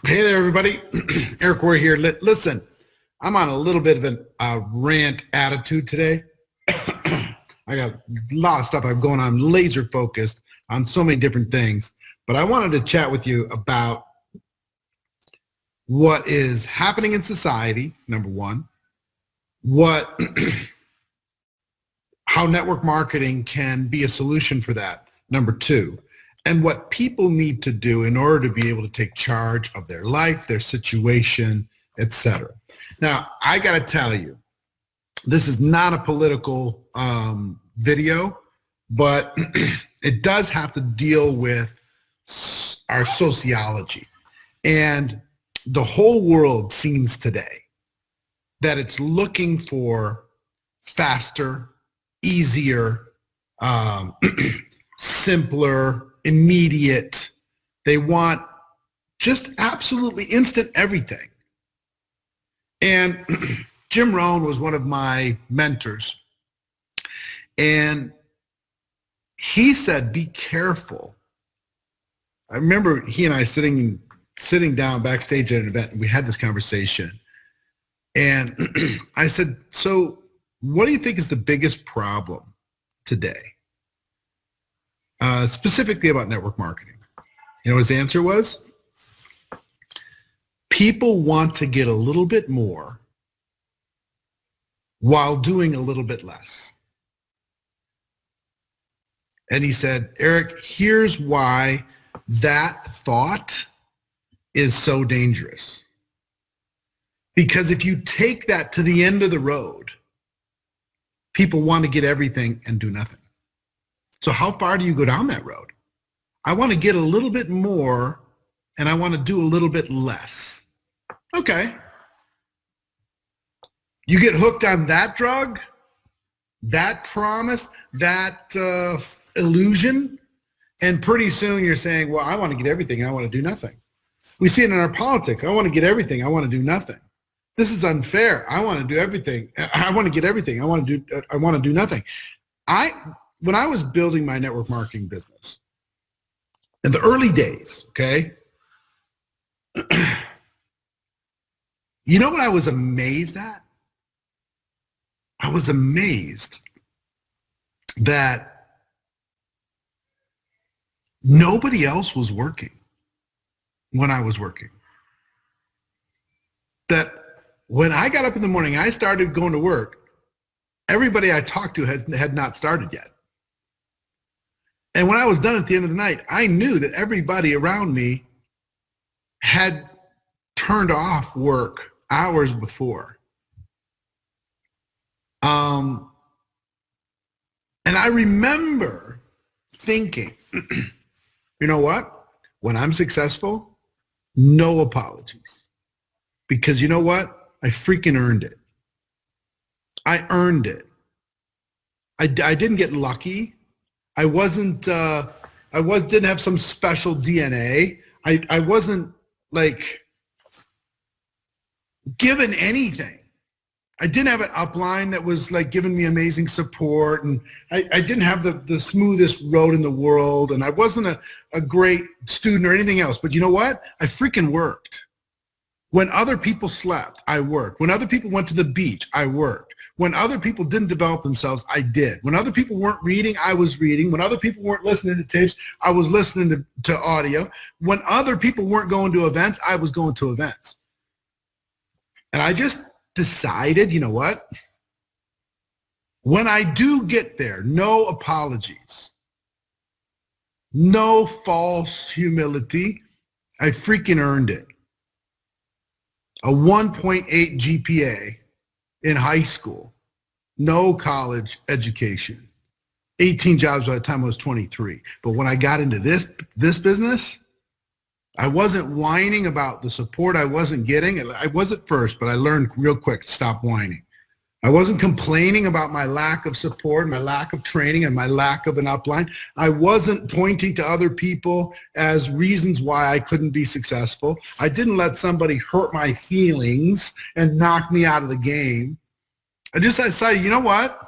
Hey there, everybody. Eric Worre here. Listen, I'm on a little bit of a rant attitude today. I got a lot of stuff I'm going on, laser focused on so many different things. But I wanted to chat with you about what is happening in society, number one, how network marketing can be a solution for that, number two, and what people need to do in order to be able to take charge of their life, their situation, etc. Now, I got to tell you, this is not a political video, but it does have to deal with our sociology. And the whole world seems today that it's looking for faster, easier, simpler, immediate. They want just absolutely instant everything. And Jim Rohn was one of my mentors. And he said, be careful. I remember he and I sitting down backstage at an event, and we had this conversation. And I said, so what do you think is the biggest problem today? Specifically about network marketing. You know, his answer was, people want to get a little bit more while doing a little bit less. And he said, Eric, here's why that thought is so dangerous. Because if you take that to the end of the road, people want to get everything and do nothing. So how far do you go down that road? I want to get a little bit more and I want to do a little bit less. Okay. You get hooked on that drug, that promise, that illusion, and pretty soon you're saying, well, I want to get everything and I want to do nothing. We see it in our politics. I want to get everything. I want to do nothing. This is unfair. I want to do everything. I want to get everything. I want to do nothing. When I was building my network marketing business in the early days, okay, you know what I was amazed at? I was amazed that nobody else was working when I was working. That when I got up in the morning, I started going to work, everybody I talked to had not started yet. And when I was done at the end of the night, I knew that everybody around me had turned off work hours before. And I remember thinking, you know what? When I'm successful, no apologies. Because you know what? I freaking earned it. I earned it. I didn't get lucky. I didn't have some special DNA. I wasn't like given anything. I didn't have an upline that was like giving me amazing support, and I didn't have the smoothest road in the world, and I wasn't a great student or anything else. But you know what? I freaking worked. When other people slept, I worked. When other people went to the beach, I worked. When other people didn't develop themselves, I did. When other people weren't reading, I was reading. When other people weren't listening to tapes, I was listening to audio. When other people weren't going to events, I was going to events. And I just decided, you know what? When I do get there, no apologies, no false humility. I freaking earned it. A 1.8 GPA in high school, no college education, 18 jobs by the time I was 23. But when I got into this business, I wasn't whining about the support I wasn't getting. I was at first, but I learned real quick to stop whining. I wasn't complaining about my lack of support, my lack of training, and my lack of an upline. I wasn't pointing to other people as reasons why I couldn't be successful. I didn't let somebody hurt my feelings and knock me out of the game. I just decided, you know what?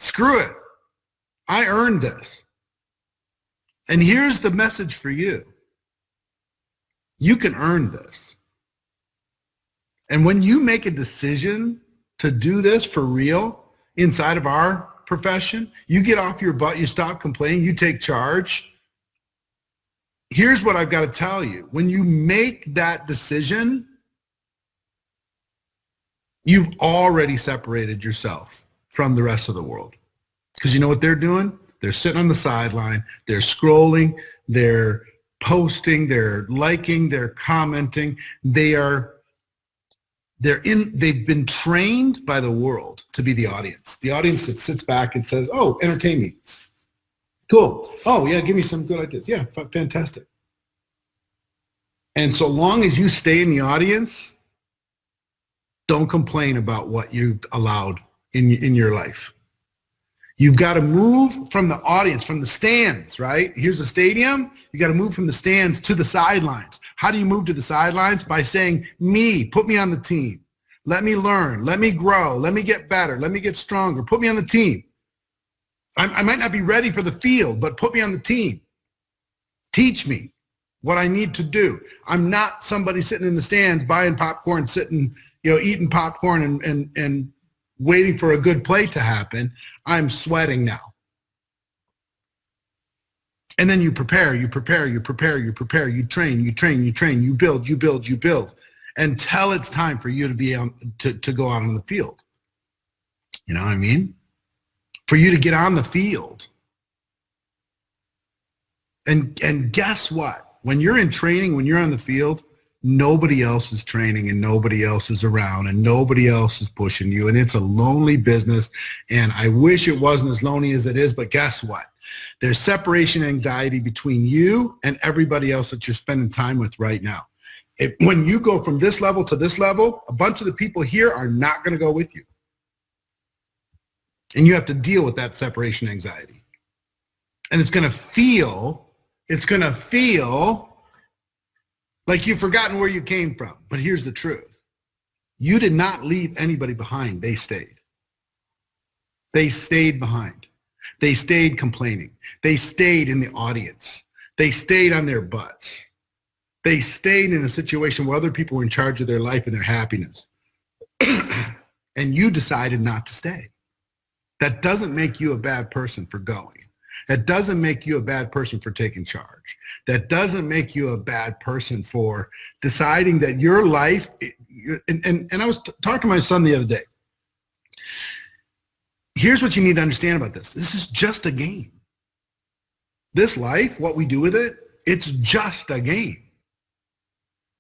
Screw it. I earned this. And here's the message for you. You can earn this. And when you make a decision to do this for real inside of our profession, you get off your butt, you stop complaining, you take charge. Here's what I've got to tell you. When you make that decision, you've already separated yourself from the rest of the world. Because you know what they're doing? They're sitting on the sideline, they're scrolling, they're posting, they're liking, they're commenting. They've been trained by the world to be the audience that sits back and says, oh, entertain me. Cool. Oh yeah, give me some good ideas. Yeah, fantastic. And so long as you stay in the audience, don't complain about what you allowed in your life. You've got to move from the audience, from the stands, right? Here's the stadium. You got to move from the stands to the sidelines. How do you move to the sidelines? By saying, put me on the team. Let me learn. Let me grow. Let me get better. Let me get stronger. Put me on the team. I might not be ready for the field, but put me on the team. Teach me what I need to do. I'm not somebody sitting in the stands buying popcorn, sitting, eating popcorn and waiting for a good play to happen. I'm sweating now. And then you prepare, you train, you build until it's time for you to be to go out on the field. You know what I mean? For you to get on the field. And guess what? When you're in training, when you're on the field, nobody else is training and nobody else is around and nobody else is pushing you, and it's a lonely business. And I wish it wasn't as lonely as it is, but guess what? There's separation anxiety between you and everybody else that you're spending time with right now. When you go from this level to this level, a bunch of the people here are not going to go with you. And you have to deal with that separation anxiety. And it's going to feel like you've forgotten where you came from. But here's the truth. You did not leave anybody behind. They stayed. They stayed behind. They stayed complaining. They stayed in the audience. They stayed on their butts. They stayed in a situation where other people were in charge of their life and their happiness. And you decided not to stay. That doesn't make you a bad person for going. That doesn't make you a bad person for taking charge. That doesn't make you a bad person for deciding that your life, and I was talking to my son the other day. Here's what you need to understand about this. This is just a game. This life, what we do with it, it's just a game.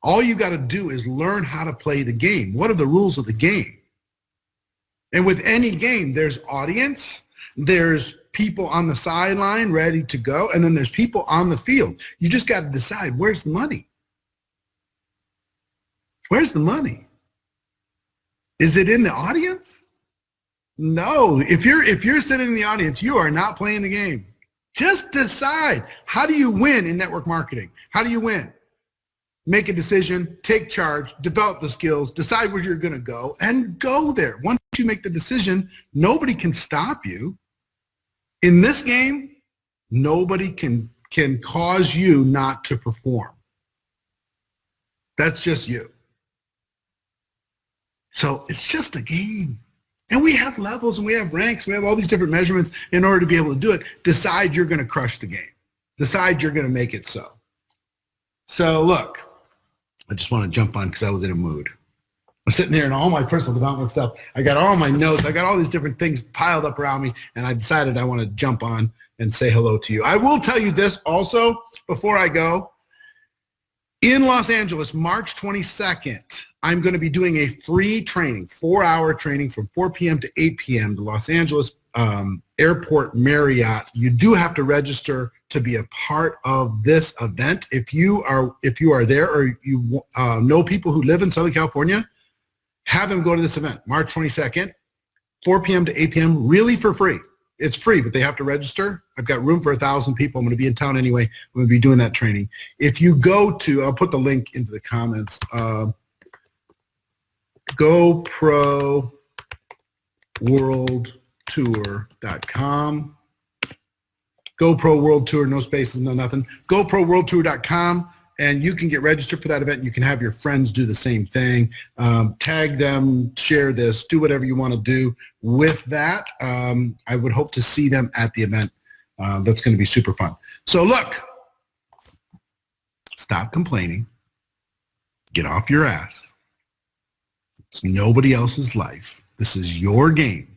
All you got to do is learn how to play the game. What are the rules of the game? And with any game, there's audience, there's people on the sideline ready to go, and then there's people on the field. You just got to decide, where's the money? Where's the money? Is it in the audience? No. If you're sitting in the audience, you are not playing the game. Just decide. How do you win in network marketing? How do you win? Make a decision, take charge, develop the skills, decide where you're going to go, and go there. Once you make the decision, nobody can stop you. In this game, nobody can cause you not to perform. That's just you. So it's just a game. And we have levels and we have ranks. We have all these different measurements in order to be able to do it. Decide you're going to crush the game. Decide you're going to make it so. So look, I just want to jump on because I was in a mood. I'm sitting here and all my personal development stuff. I got all my notes. I got all these different things piled up around me, and I decided I want to jump on and say hello to you. I will tell you this also before I go. In Los Angeles, March 22nd, I'm going to be doing a free training, 4-hour training from 4 p.m. to 8 p.m. The Los Angeles Airport Marriott. You do have to register to be a part of this event. If you are there or you know people who live in Southern California, have them go to this event, March 22nd, 4 p.m. to 8 p.m., really for free. It's free, but they have to register. I've got room for 1,000 people. I'm going to be in town anyway. I'm going to be doing that training. If you go to, I'll put the link into the comments, GoProWorldTour.com. GoPro World Tour, no spaces, no nothing. GoProWorldTour.com, and you can get registered for that event. You can have your friends do the same thing. Tag them, share this, do whatever you want to do with that. I would hope to see them at the event. That's going to be super fun. So look, stop complaining. Get off your ass. It's nobody else's life. This is your game.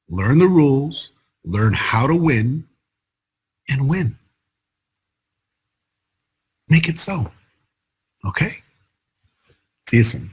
Learn the rules, learn how to win, and win. Make it so. Okay? See you soon.